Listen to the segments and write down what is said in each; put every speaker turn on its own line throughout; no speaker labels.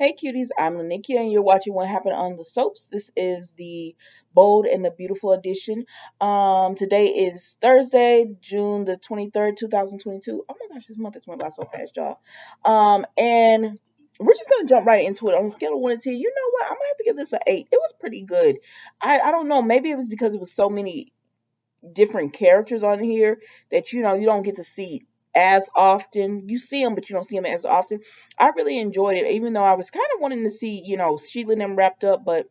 Hey cuties, I'm Lanikia and you're watching What Happened on the Soaps. This is the Bold and the Beautiful edition. Today is Thursday, June the 23rd, 2022. Oh my gosh, this month has went by so fast, y'all. And we're just gonna jump right into it. On a scale of 1 to 10, you know what? I'm gonna have to give this an 8. It was pretty good. I don't know, maybe it was because it was so many different characters on here that you don't get to see as often. You see them, but you don't see them as often. I really enjoyed it, even though I was kind of wanting to see Sheila and them wrapped up, but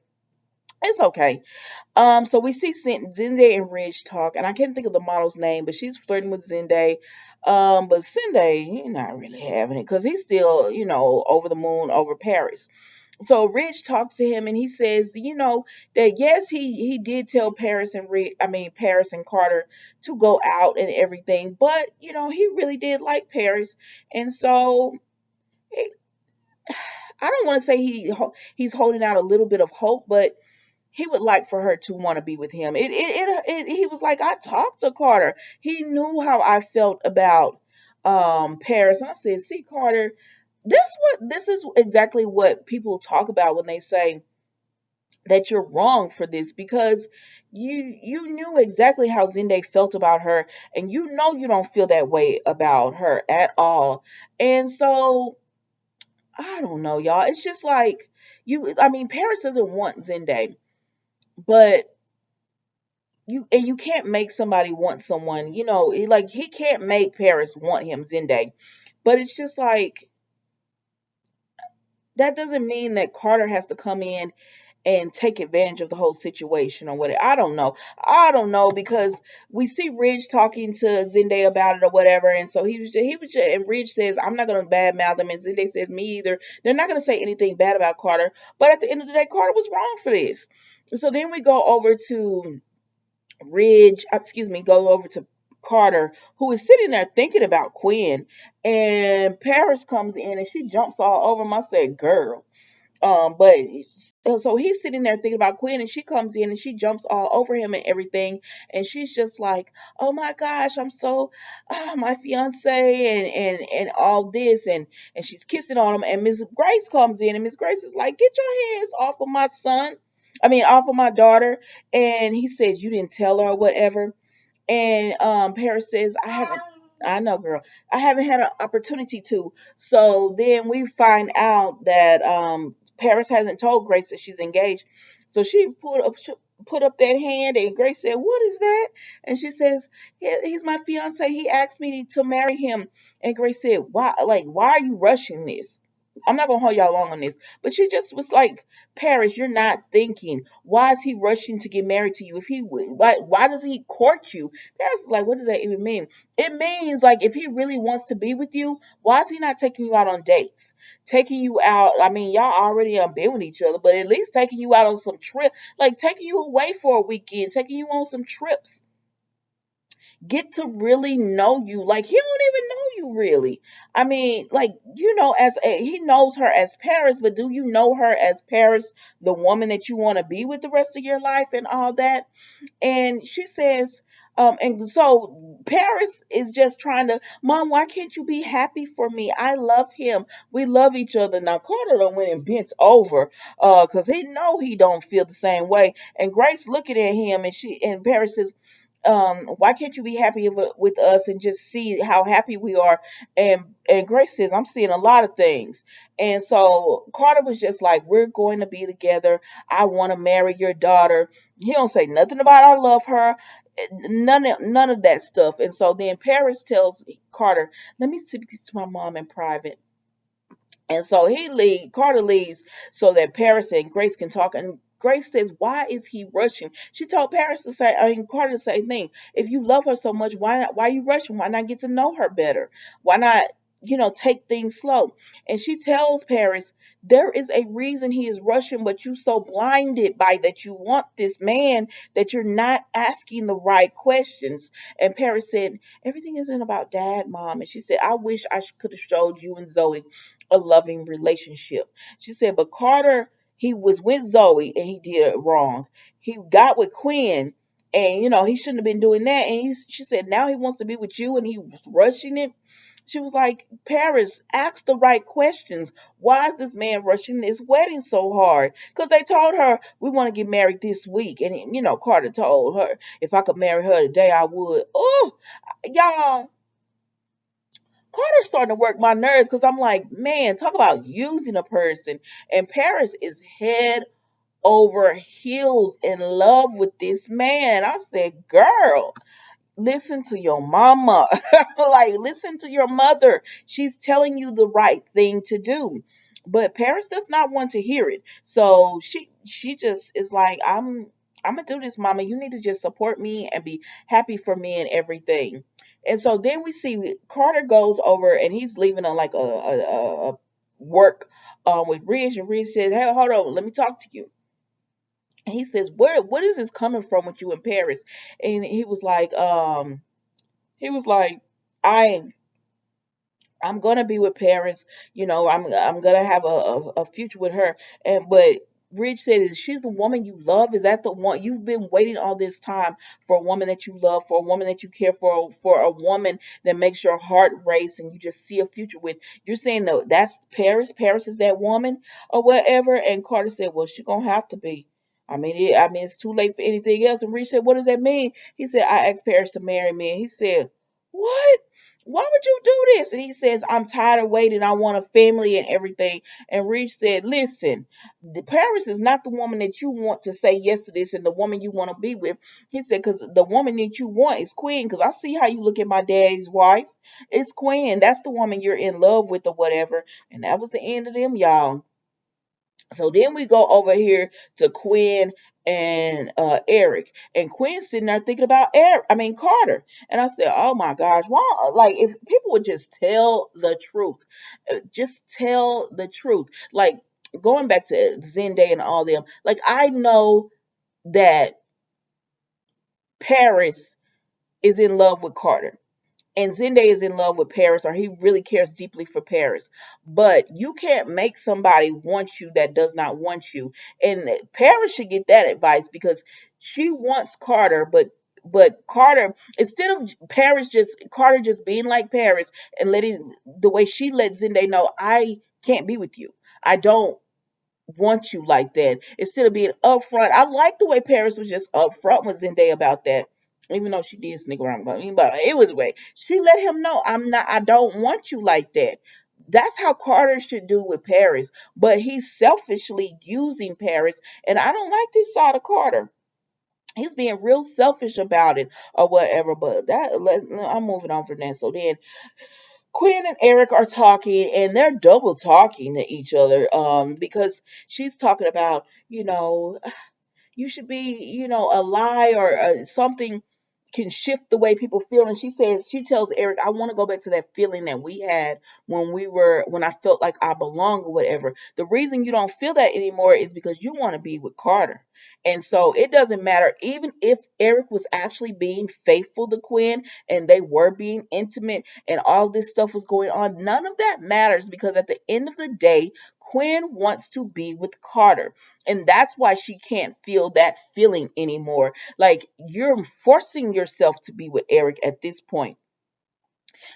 it's okay. So we see Zende and Ridge talk, and I can't think of the model's name, but she's flirting with Zende. But Zende, he's not really having it because he's still, over the moon over Paris. So Ridge talks to him and he says, that yes, he did tell Paris and Carter to go out and everything, but he really did like Paris, and so it, I don't want to say he's holding out a little bit of hope, but he would like for her to want to be with him. He was like, I talked to Carter. He knew how I felt about Paris, and I said, see, Carter, this is exactly what people talk about when they say that you're wrong for this, because you knew exactly how Zende felt about her, and you don't feel that way about her at all. And so I don't know, y'all. It's just like Paris doesn't want Zende, but you can't make somebody want someone, like he can't make Paris want him, Zende. But it's just like that doesn't mean that Carter has to come in and take advantage of the whole situation or whatever. I don't know. I don't know, because we see Ridge talking to Zende about it or whatever, and so and Ridge says, I'm not gonna badmouth him, and Zende says, me either. They're not gonna say anything bad about Carter, but at the end of the day, Carter was wrong for this. So then we go over to go over to Carter, who is sitting there thinking about Quinn, and Paris comes in and she jumps all over him. I said, girl. But so he's sitting there thinking about Quinn, and she comes in and she jumps all over him and everything, and she's just like, "Oh my gosh, I'm so, my fiance and all this," and she's kissing on him, and Miss Grace comes in, and Miss Grace is like, "Get your hands off of my son, off of my daughter," and he says, "You didn't tell her or whatever," and Paris says, "I haven't." I know, girl. I haven't had an opportunity to. So then we find out that Paris hasn't told Grace that she's engaged. So she put up that hand, and Grace said, "What is that?" And she says, He's my fiance. He asked me to marry him." And Grace said, "Why? Like, why are you rushing this?" I'm not gonna hold y'all long on this, but she just was like, "Paris, you're not thinking. Why is he rushing to get married to you? If he why does he court you?" Paris is like, "What does that even mean?" It means, like, if he really wants to be with you, why is he not taking you out on dates? Taking you out, y'all already been with each other, but at least taking you out on some trip, like taking you away for a weekend, taking you on some trips, get to really know you. Like, he don't even know you really. Like, he knows her as Paris, but do you know her as Paris, the woman that you want to be with the rest of your life and all that? And she says, and so Paris is just trying to, Mom, why can't you be happy for me? I love him. We love each other. Now Carter done went and bent over, cause he know he don't feel the same way. And Grace looking at him, and Paris says, why can't you be happy with us and just see how happy we are? And Grace says, I'm seeing a lot of things. And so Carter was just like, we're going to be together. I want to marry your daughter. He don't say nothing about I love her. None of that stuff. And so then Paris tells Carter, let me speak to my mom in private. And so Carter leaves so that Paris and Grace can talk. And Grace says, why is he rushing? She told Carter the same thing. If you love her so much, why are you rushing? Why not get to know her better? Why not, take things slow? And she tells Paris, there is a reason he is rushing, but you so blinded by that you want this man that you're not asking the right questions. And Paris said, everything isn't about dad, Mom. And she said, I wish I could have showed you and Zoe a loving relationship. She said, but Carter, he was with Zoe and he did it wrong. He got with Quinn, and he shouldn't have been doing that. And she said, now he wants to be with you and he was rushing it. She was like, Paris, ask the right questions. Why is this man rushing this wedding so hard? Because they told her, we want to get married this week. And, Carter told her, if I could marry her today, I would. Oh, y'all, Carter's starting to work my nerves because I'm like, man, talk about using a person. And Paris is head over heels in love with this man. I said, girl, listen to your mama. Like, listen to your mother. She's telling you the right thing to do. But Paris does not want to hear it. So she just is like, I'm gonna do this, mama. You need to just support me and be happy for me and everything. And so then we see Carter goes over and he's leaving on like a work with Ridge, and Ridge says, hey, hold on, let me talk to you. And he says, what is this coming from with you in Paris? And he was like, I I'm gonna be with Paris. I'm gonna have a future with her. And but Ridge said, "Is she the woman you love? Is that the one you've been waiting all this time for? A woman that you love, for a woman that you care for a woman that makes your heart race and you just see a future with? You're saying though that's Paris? Paris is that woman or whatever?" And Carter said, "Well, she's gonna have to be." I mean, it's too late for anything else. And Ridge said, "What does that mean?" He said, "I asked Paris to marry me." And he said, "What? Why would you do this?" And he says, "I'm tired of waiting. I want a family and everything." And Reach said, "Listen, the Paris is not the woman that you want to say yes to this and the woman you want to be with." He said, "Because the woman that you want is Queen. Because I see how you look at my daddy's wife. It's Queen. That's the woman you're in love with or whatever." And that was the end of them, y'all. So then we go over here to Quinn and Eric, and Quinn's sitting there thinking about Carter. And I said, "Oh my gosh, why? Like, if people would just tell the truth, just tell the truth." Like, going back to Zendaya and all them, like, I know that Paris is in love with Carter and Zendaya is in love with Paris, or he really cares deeply for Paris. But you can't make somebody want you that does not want you. And Paris should get that advice because she wants Carter, but Carter, instead of Paris just Carter just being like Paris and letting the way she let Zendaya know, I can't be with you. I don't want you like that. Instead of being upfront, I like the way Paris was just upfront with Zendaya about that. Even though she did sneak around, but it was a way she let him know, I don't want you like that. That's how Carter should do with Paris, but he's selfishly using Paris, and I don't like this side of Carter. He's being real selfish about it or whatever. But I'm moving on from that. So then Quinn and Eric are talking and they're double talking to each other because she's talking about, you should be, a lie or something can shift the way people feel. And she tells Eric, I want to go back to that feeling that we had when I felt like I belong or whatever. The reason you don't feel that anymore is because you want to be with Carter. And so it doesn't matter, even if Eric was actually being faithful to Quinn and they were being intimate and all this stuff was going on, none of that matters because at the end of the day, Quinn wants to be with Carter. And that's why she can't feel that feeling anymore. Like, you're forcing yourself to be with Eric at this point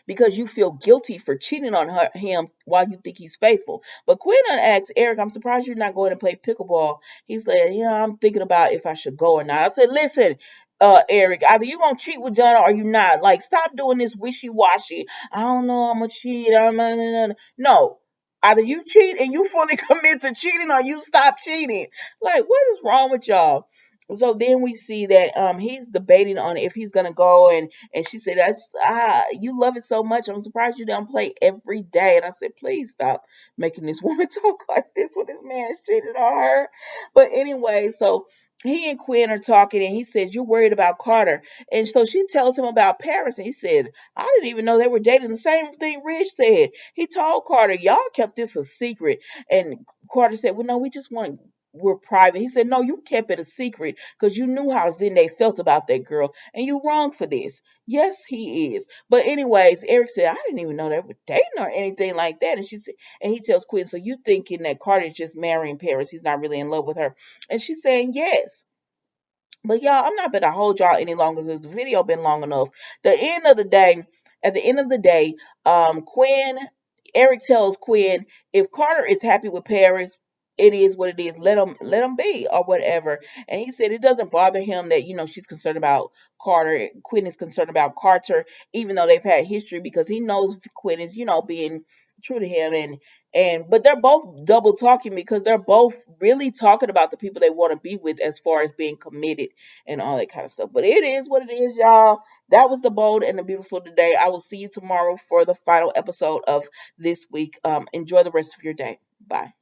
because you feel guilty for cheating on him while you think he's faithful. But Quinn asks Eric, I'm surprised you're not going to play pickleball. He said, yeah, I'm thinking about if I should go or not. I said, listen, Eric, either you gonna cheat with Donna or you not. Like, stop doing this wishy-washy. I don't know, I'm gonna cheat. No. Either you cheat and you fully commit to cheating or you stop cheating. Like, what is wrong with y'all? So then we see that he's debating on if he's gonna go, and she said, "That's you love it so much. I'm surprised you don't play every day." And I said, "Please stop making this woman talk like this when this man is cheating on her." But anyway, so he and Quinn are talking, and he says, "You're worried about Carter," and so she tells him about Paris, and he said, "I didn't even know they were dating." The same thing Rich said. He told Carter, "Y'all kept this a secret," and Carter said, "Well, no, we just want." We're private. He said, no, you kept it a secret because you knew how Zende felt about that girl, and you wrong for this. Yes, he is. But anyways, Eric said, I didn't even know they were dating or anything like that. And she said, and he tells Quinn, so you thinking that Carter's just marrying Paris? He's not really in love with her. And she's saying yes. But y'all, I'm not gonna hold y'all any longer because the video been long enough. The end of the day, at the end of the day, Quinn, Eric tells Quinn, if Carter is happy with Paris, it is what it is. Let him be or whatever. And he said it doesn't bother him that she's concerned about Carter. Quinn is concerned about Carter, even though they've had history, because he knows Quinn is being true to him. And but they're both double talking because they're both really talking about the people they want to be with as far as being committed and all that kind of stuff. But it is what it is, y'all. That was the bold and the beautiful today. I will see you tomorrow for the final episode of this week. Enjoy the rest of your day. Bye.